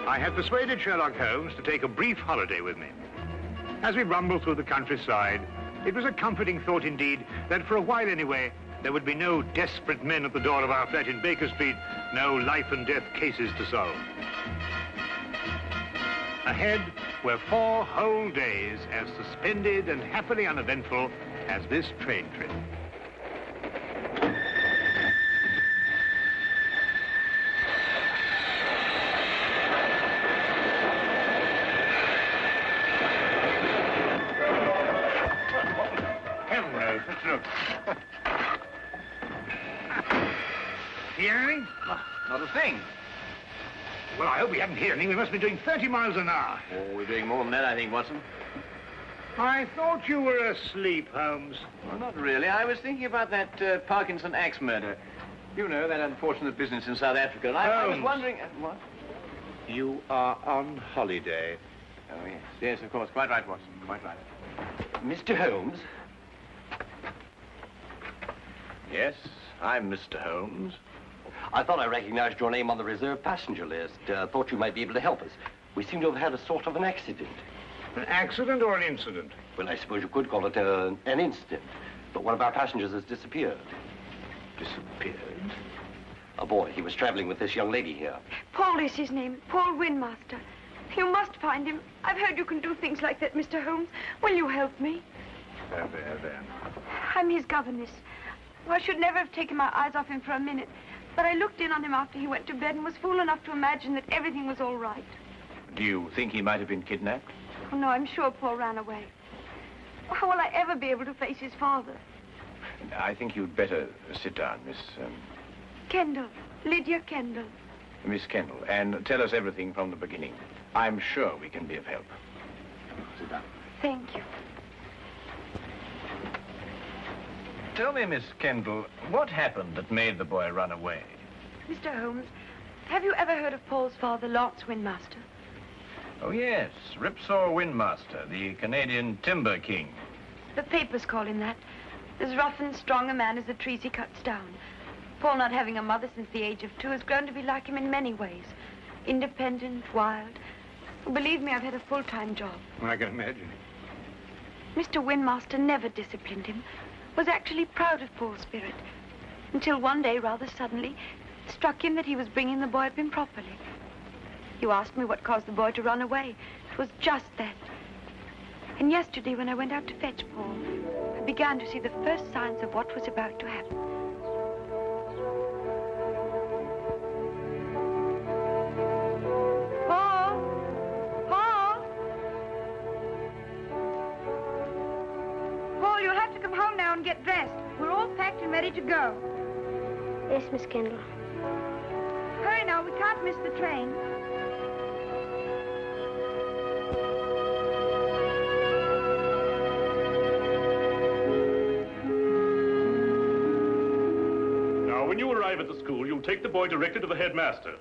I had persuaded Sherlock Holmes to take a brief holiday with me. As we rumbled through the countryside, it was a comforting thought indeed that for a while anyway, there would be no desperate men at the door of our flat in Baker Street, no life and death cases to solve. Ahead were 4 whole days as suspended and happily uneventful as this train trip. Hear anything? Not a thing. Well, I hope we haven't heard anything. We must be doing 30 miles an hour. Oh, we're doing more than that, I think, Watson. I thought you were asleep, Holmes. Well, not really. I was thinking about that Parkinson axe murder. You know, that unfortunate business in South Africa. And I was wondering... what? You are on holiday. Oh, yes. Yes, of course. Quite right, Watson. Quite right. Mr. Holmes? Yes, I'm Mr. Holmes. I thought I recognized your name on the reserved passenger list. Thought you might be able to help us. We seem to have had a sort of an accident. An accident or an incident? Well, I suppose you could call it an incident. But one of our passengers has disappeared. Disappeared? A boy. He was traveling with this young lady here. Paul is his name. Paul Windmaster. You must find him. I've heard you can do things like that, Mr. Holmes. Will you help me? There. I'm his governess. Well, I should never have taken my eyes off him for a minute. But I looked in on him after he went to bed and was fool enough to imagine that everything was all right. Do you think he might have been kidnapped? Oh, no, I'm sure Paul ran away. How will I ever be able to face his father? I think you'd better sit down, Miss... Kendall. Lydia Kendall. Miss Kendall, and tell us everything from the beginning. I'm sure we can be of help. Sit down. Thank you. Tell me, Miss Kendall, what happened that made the boy run away? Mr. Holmes, have you ever heard of Paul's father, Lance Windmaster? Oh, yes, Ripsaw Windmaster, the Canadian timber king. The papers call him that. As rough and strong a man as the trees he cuts down. Paul, not having a mother since the age of 2, has grown to be like him in many ways. Independent, wild. Believe me, I've had a full-time job. I can imagine. Mr. Windmaster never disciplined him. Was actually proud of Paul's spirit. Until one day, rather suddenly, it struck him that he was bringing the boy up improperly. You asked me what caused the boy to run away. It was just that. And yesterday, when I went out to fetch Paul, I began to see the first signs of what was about to happen. Paul! Paul! Paul, you'll have to come home now and get dressed. We're all packed and ready to go. Yes, Miss Kendall. Hurry now, we can't miss the train. Now, when you arrive at the school, you'll take the boy directly to the headmaster.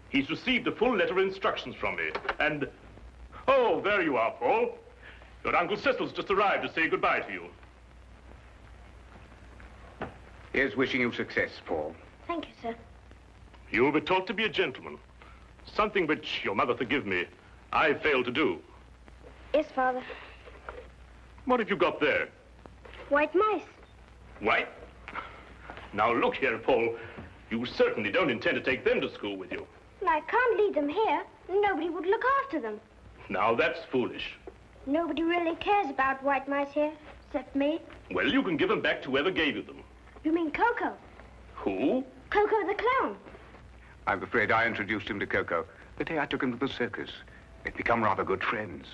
He's received a full letter of instructions from me, and... Oh, there you are, Paul. Your Uncle Cecil's just arrived to say goodbye to you. Here's wishing you success, Paul. Thank you, sir. You will be taught to be a gentleman. Something which, your mother forgive me, I failed to do. Yes, Father. What have you got there? White mice. White? Now look here, Paul. You certainly don't intend to take them to school with you. Well, I can't leave them here. Nobody would look after them. Now that's foolish. Nobody really cares about white mice here, except me. Well, you can give them back to whoever gave you them. You mean Coco? Who? Coco the clown. I'm afraid I introduced him to Coco the day I took him to the circus. They've become rather good friends.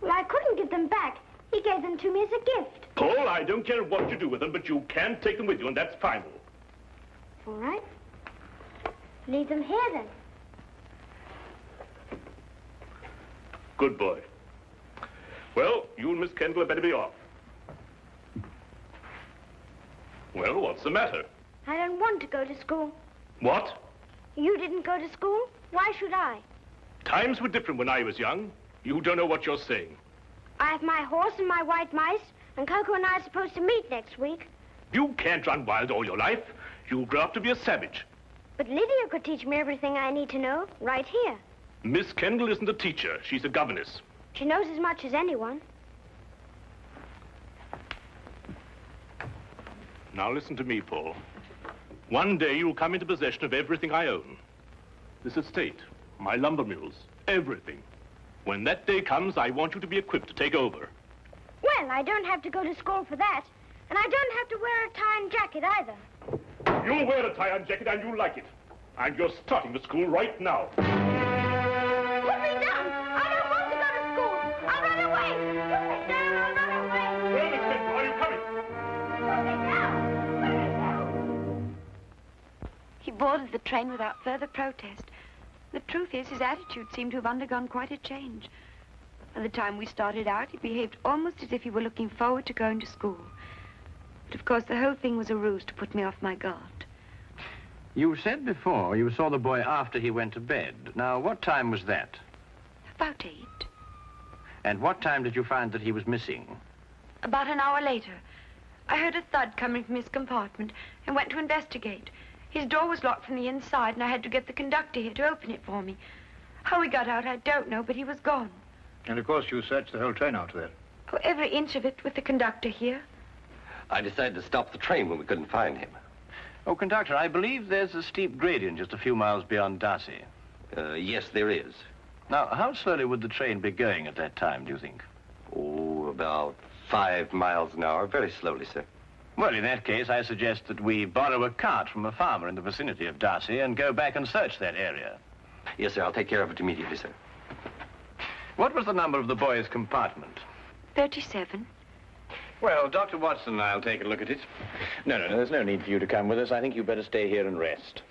Well, I couldn't give them back. He gave them to me as a gift. Paul, I don't care what you do with them, but you can take them with you, and that's final. All right. Leave them here, then. Good boy. Well, you and Miss Kendall had better be off. Well, what's the matter? I don't want to go to school. What? You didn't go to school? Why should I? Times were different when I was young. You don't know what you're saying. I have my horse and my white mice, and Coco and I are supposed to meet next week. You can't run wild all your life. You'll grow up to be a savage. But Lydia could teach me everything I need to know right here. Miss Kendall isn't a teacher. She's a governess. She knows as much as anyone. Now listen to me, Paul. One day you'll come into possession of everything I own. This estate, my lumber mills, everything. When that day comes, I want you to be equipped to take over. Well, I don't have to go to school for that. And I don't have to wear a tie and jacket either. You'll wear a tie and jacket and you'll like it. And you're starting to school right now. Put me down! I don't want to go to school! I'll run away! Put me down! I'll run away! Well, Miss Kendall, are you coming? Put me down! Put me down! He boarded the train without further protest. The truth is, his attitude seemed to have undergone quite a change. By the time we started out, he behaved almost as if he were looking forward to going to school. But of course, the whole thing was a ruse to put me off my guard. You said before you saw the boy after he went to bed. Now, what time was that? About 8. And what time did you find that he was missing? About an hour later, I heard a thud coming from his compartment and went to investigate. His door was locked from the inside, and I had to get the conductor here to open it for me. How he got out, I don't know, but he was gone. And, of course, you searched the whole train after that. Oh, every inch of it with the conductor here. I decided to stop the train when we couldn't find him. Oh, conductor, I believe there's a steep gradient just a few miles beyond Darcy. Yes, there is. Now, how slowly would the train be going at that time, do you think? Oh, about 5 miles an hour. Very slowly, sir. Well, in that case, I suggest that we borrow a cart from a farmer in the vicinity of Darcy and go back and search that area. Yes, sir. I'll take care of it immediately, sir. What was the number of the boy's compartment? 37. Well, Dr. Watson and I'll take a look at it. No, there's no need for you to come with us. I think you better stay here and rest.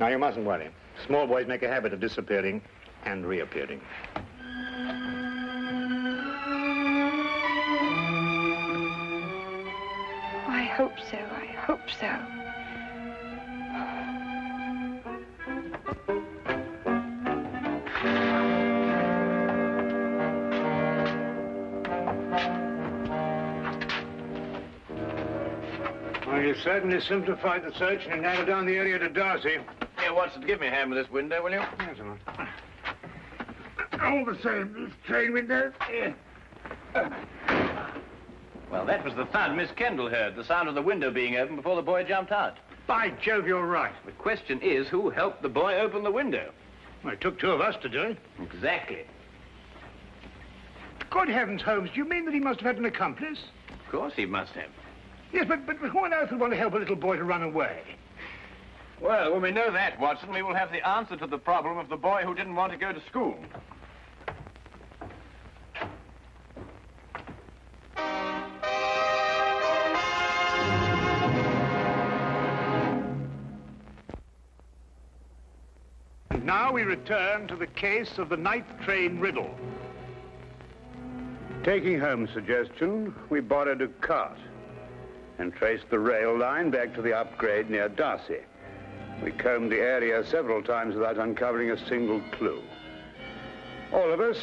Now, you mustn't worry. Small boys make a habit of disappearing and reappearing. I hope so, I hope so. Well, you certainly simplified the search and narrowed down the area to Darcy. Here, Watson, give me a hand with this window, will you? Yes, sir. All the same, this train window. Well, that was the thud Miss Kendall heard, the sound of the window being open before the boy jumped out. By Jove, you're right. The question is, who helped the boy open the window? Well, it took 2 of us to do it. Exactly. Good heavens, Holmes, do you mean that he must have had an accomplice? Of course he must have. Yes, but who on earth would want to help a little boy to run away? Well, when we know that, Watson, we will have the answer to the problem of the boy who didn't want to go to school. And now we return to the case of the night train riddle. Taking Holmes' suggestion, we borrowed a cart and traced the rail line back to the upgrade near Darcy. We combed the area several times without uncovering a single clue. All of us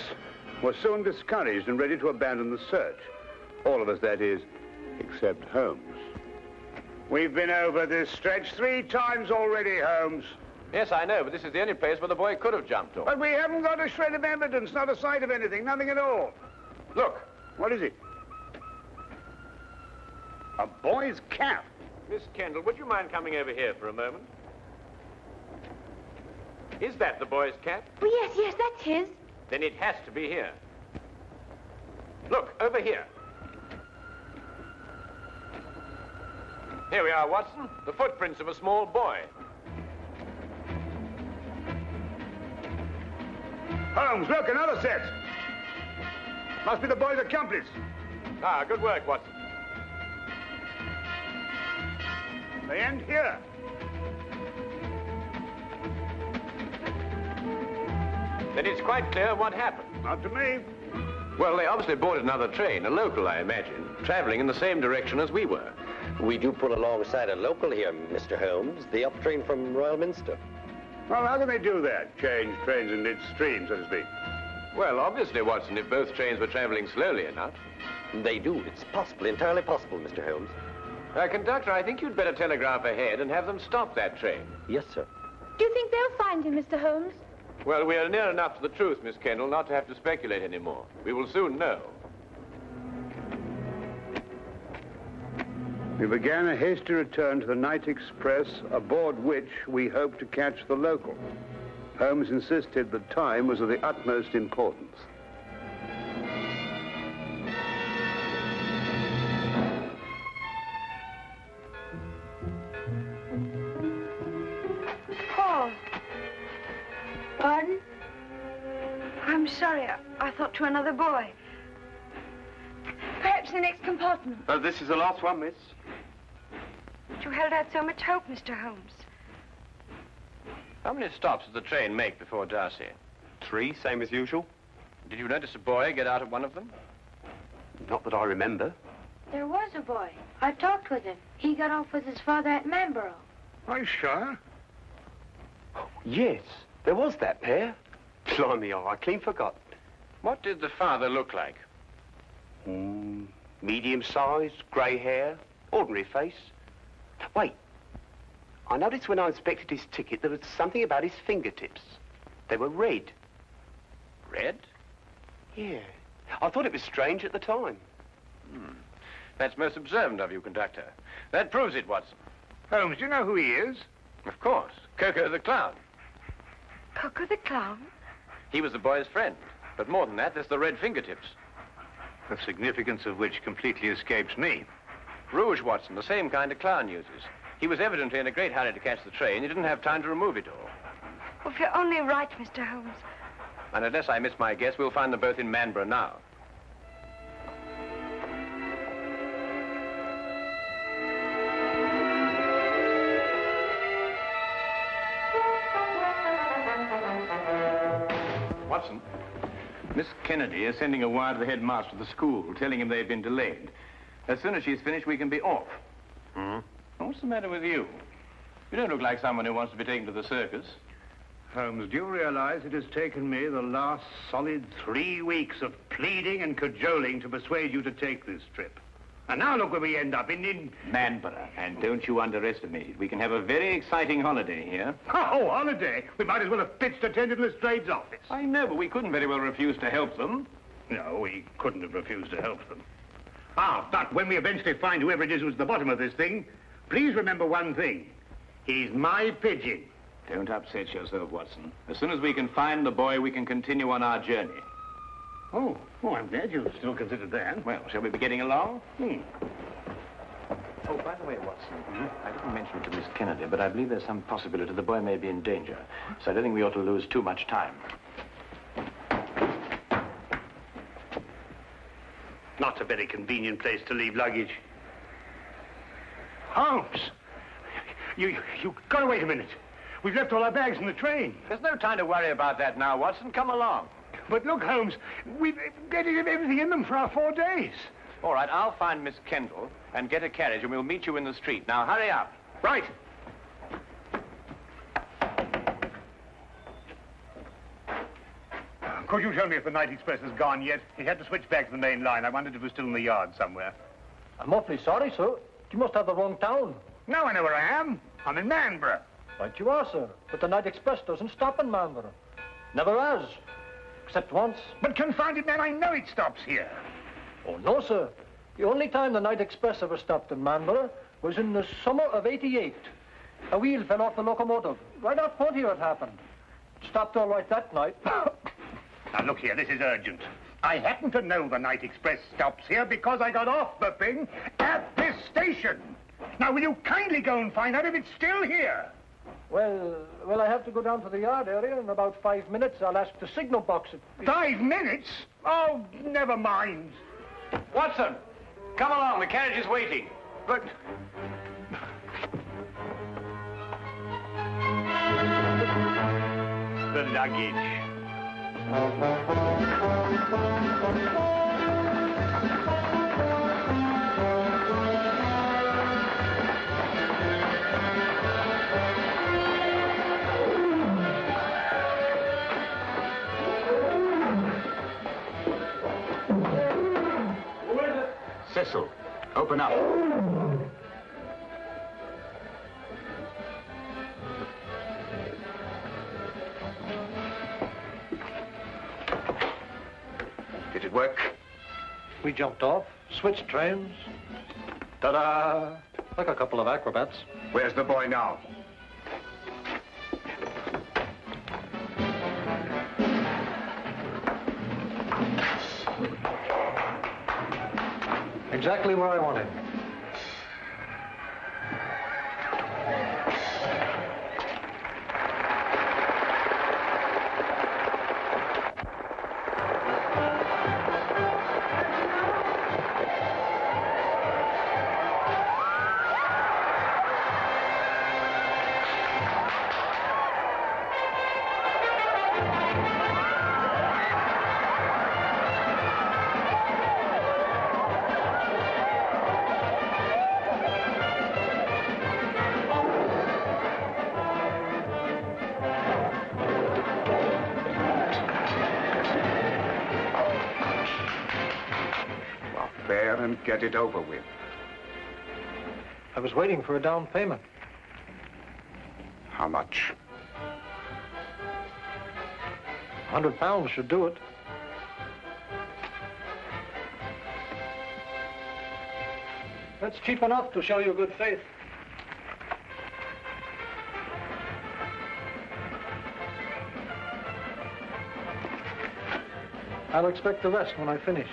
were soon discouraged and ready to abandon the search. All of us, that is, except Holmes. We've been over this stretch 3 times already, Holmes. Yes, I know, but this is the only place where the boy could have jumped off. But we haven't got a shred of evidence, not a sight of anything, nothing at all. Look. What is it? A boy's cap. Miss Kendall, would you mind coming over here for a moment? Is that the boy's cap? Oh, yes, that's his. Then it has to be here. Look, over here. Here we are, Watson. The footprints of a small boy. Holmes, look, another set. Must be the boy's accomplice. Ah, good work, Watson. They end here. Then it's quite clear what happened. Not to me. Well, they obviously boarded another train, a local, I imagine, traveling in the same direction as we were. We do pull alongside a local here, Mr. Holmes, the up train from Royal Minster. Well, how can they do that? Change trains in midstream, so to speak. Well, obviously, Watson, if both trains were traveling slowly enough. They do. It's possible, entirely possible, Mr. Holmes. Conductor, I think you'd better telegraph ahead and have them stop that train. Yes, sir. Do you think they'll find him, Mr. Holmes? Well, we are near enough to the truth, Miss Kendall, not to have to speculate anymore. We will soon know. We began a hasty return to the night express, aboard which we hoped to catch the local. Holmes insisted that time was of the utmost importance. Paul. Pardon? I'm sorry. I thought to another boy. Perhaps the next compartment. Oh, this is the last one, miss. You held out so much hope, Mr. Holmes. How many stops did the train make before Darcy? 3, same as usual. Did you notice a boy get out of one of them? Not that I remember. There was a boy. I talked with him. He got off with his father at Manborough. Are you sure? Yes, there was that pair. Blimey, I clean forgot. What did the father look like? Medium-sized, grey hair, ordinary face. Wait, I noticed when I inspected his ticket there was something about his fingertips. They were red. Red? Yeah. I thought it was strange at the time. That's most observant of you, conductor. That proves it, Watson. Holmes, do you know who he is? Of course. Coco the clown. Coco the clown? He was the boy's friend. But more than that, there's the red fingertips. The significance of which completely escapes me. Rouge, Watson, the same kind of clown uses. He was evidently in a great hurry to catch the train. He didn't have time to remove it all. Oh, if you're only right, Mr. Holmes. And unless I miss my guess, we'll find them both in Manborough now. Watson, Miss Kennedy is sending a wire to the headmaster of the school, telling him they've been delayed. As soon as she's finished, we can be off. What's the matter with you? You don't look like someone who wants to be taken to the circus. Holmes, do you realize it has taken me the last solid 3 weeks of pleading and cajoling to persuade you to take this trip? And now look where we end up, in Manborough. And don't you underestimate it. We can have a very exciting holiday here. Oh, holiday? We might as well have pitched a tent in Lestrade's office. I know, but we couldn't very well refuse to help them. No, we couldn't have refused to help them. But when we eventually find whoever it is who's at the bottom of this thing, please remember one thing. He's my pigeon. Don't upset yourself, Watson. As soon as we can find the boy, we can continue on our journey. Oh, I'm glad you still considered that. Well, shall we be getting along? Oh, by the way, Watson, I didn't mention it to Miss Kennedy, but I believe there's some possibility the boy may be in danger. So I don't think we ought to lose too much time. Not a very convenient place to leave luggage. Holmes! You gotta wait a minute. We've left all our bags in the train. There's no time to worry about that now, Watson. Come along. But look, Holmes, we've got everything in them for our 4 days. All right, I'll find Miss Kendall and get a carriage, and we'll meet you in the street. Now, hurry up. Right. Could you tell me if the night express has gone yet? He had to switch back to the main line. I wondered if it was still in the yard somewhere. I'm awfully sorry, sir. You must have the wrong town. No, I know where I am. I'm in Manborough. Right you are, sir. But the night express doesn't stop in Marlborough. Never has. Except once. But confound it, man, I know it stops here. Oh, no, sir. The only time the night express ever stopped in Marlborough was in the summer of '88. A wheel fell off the locomotive. Right out front here it happened. It stopped all right that night. Now, look here, this is urgent. I happen to know the night express stops here because I got off the thing at this station. Now, will you kindly go and find out if it's still here? Well, I have to go down to the yard area. In about 5 minutes, I'll ask the signal box. 5 minutes? Oh, never mind. Watson, come along. The carriage is waiting. But... the luggage. Cecil, open up. Did it work? We jumped off, switched trains. Ta-da! Like a couple of acrobats. Where's the boy now? Exactly where I want him. And get it over with. I was waiting for a down payment. How much? £100 should do it. That's cheap enough to show you good faith. I'll expect the rest when I finished.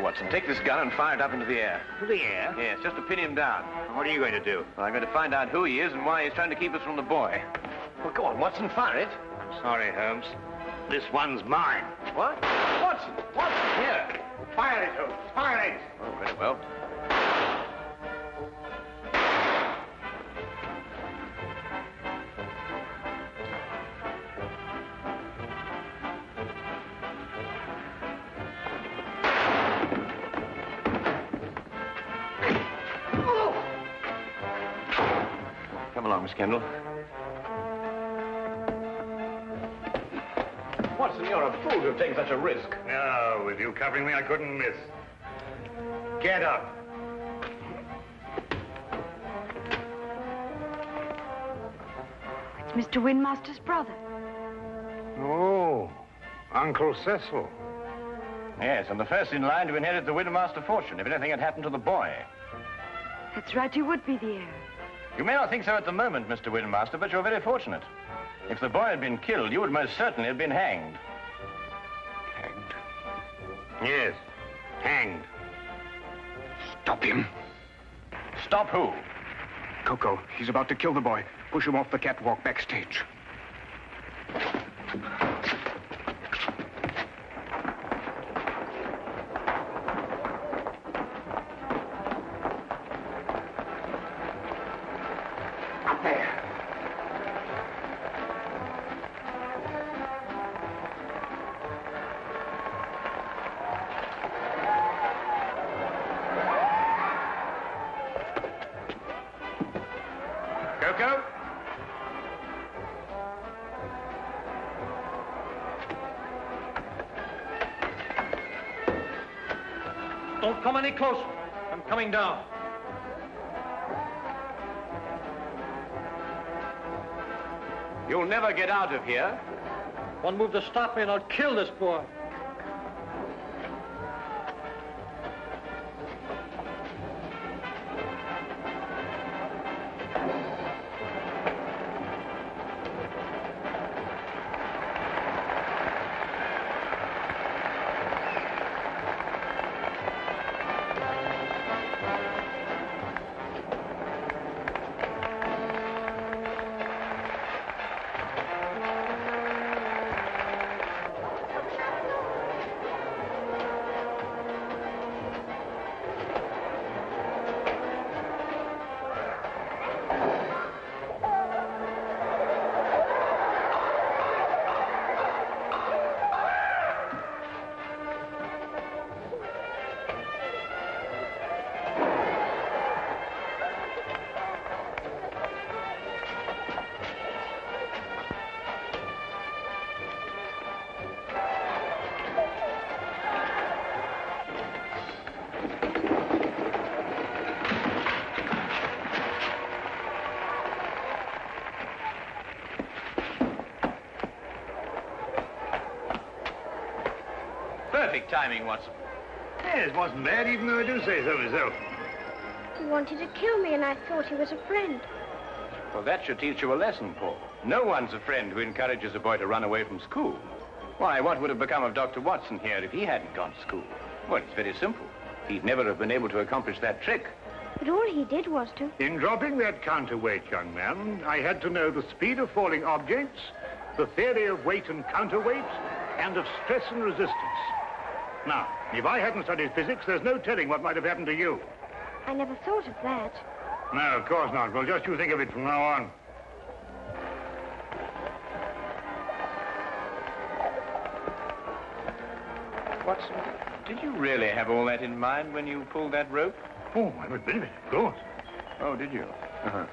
Watson, take this gun and fire it up into the air. To the air? Yes, just to pin him down. What are you going to do? Well, I'm going to find out who he is and why he's trying to keep us from the boy. Well, go on, Watson, fire it. Sorry, Holmes. This one's mine. What? Watson! Watson, here! Fire it, Holmes. Fire it! Oh, very well. Come along, Miss Kendall. Watson, you're a fool to have taken such a risk. No, with you covering me, I couldn't miss. Get up. It's Mr. Windmaster's brother. Oh, Uncle Cecil. Yes, and the first in line to inherit the Widowmaster fortune if anything had happened to the boy. That's right, you would be the heir. You may not think so at the moment, Mr. Windmaster, but you're very fortunate. If the boy had been killed, you would most certainly have been hanged. Hanged? Yes, hanged. Stop him. Stop who? Coco, he's about to kill the boy. Push him off the catwalk backstage. Coco? Don't come any closer. I'm coming down. You'll never get out of here. One move to stop me and I'll kill this boy. Perfect timing, Watson. Yes, wasn't bad, even though I do say so myself. He wanted to kill me, and I thought he was a friend. Well, that should teach you a lesson, Paul. No one's a friend who encourages a boy to run away from school. Why, what would have become of Dr. Watson here if he hadn't gone to school? Well, it's very simple. He'd never have been able to accomplish that trick. But all he did was to... In dropping that counterweight, young man, I had to know the speed of falling objects, the theory of weight and counterweight, and of stress and resistance. Now, if I hadn't studied physics, there's no telling what might have happened to you. I never thought of that. No, of course not. Well, just you think of it from now on. Watson, did you really have all that in mind when you pulled that rope? Oh, I would believe it, of course. Oh, did you? Uh-huh.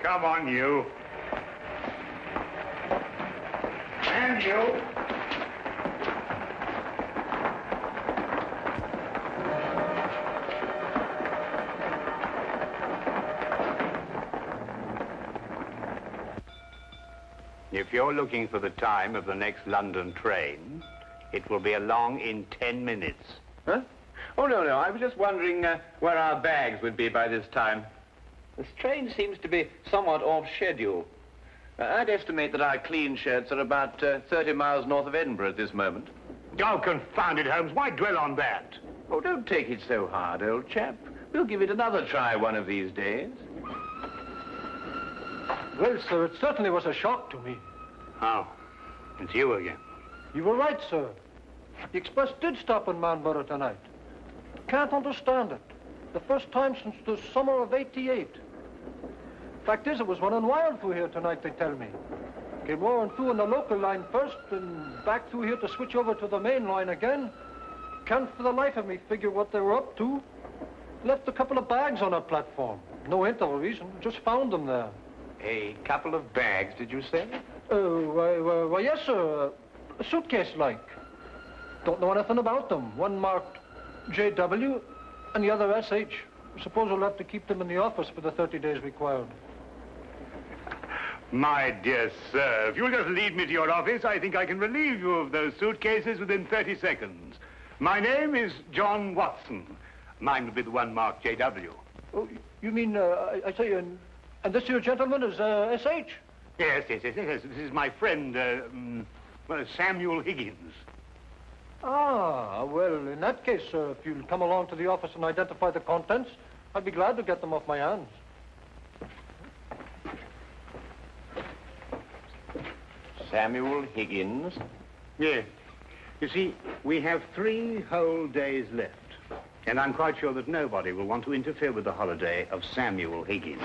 Come on, you. And you. If you're looking for the time of the next London train, it will be along in 10 minutes. Huh? Oh, no. I was just wondering where our bags would be by this time. This train seems to be somewhat off schedule. I'd estimate that our clean shirts are about 30 miles north of Edinburgh at this moment. Oh, confound it, Holmes. Why dwell on that? Oh, don't take it so hard, old chap. We'll give it another try one of these days. Well, sir, it certainly was a shock to me. Oh, it's you again. You were right, sir. The express did stop in Manborough tonight. Can't understand it. The first time since the summer of '88. Fact is, it was running wild through here tonight, they tell me. Came roaring through on the local line first, and back through here to switch over to the main line again. Can't for the life of me figure what they were up to. Left a couple of bags on our platform. No hint of a reason, just found them there. A couple of bags, did you say? Why, yes, sir. A suitcase-like. Don't know anything about them. One marked JW and the other SH. Suppose we'll have to keep them in the office for the 30 days required. My dear sir, if you'll just lead me to your office, I think I can relieve you of those suitcases within 30 seconds. My name is John Watson. Mine will be the one marked J.W. Oh, you mean, I say, and this here gentleman is S.H.? Yes. This is my friend, Samuel Higgins. Ah, well, in that case, sir, if you'll come along to the office and identify the contents, I'd be glad to get them off my hands. Samuel Higgins? Yes. You see, we have 3 whole days left. And I'm quite sure that nobody will want to interfere with the holiday of Samuel Higgins.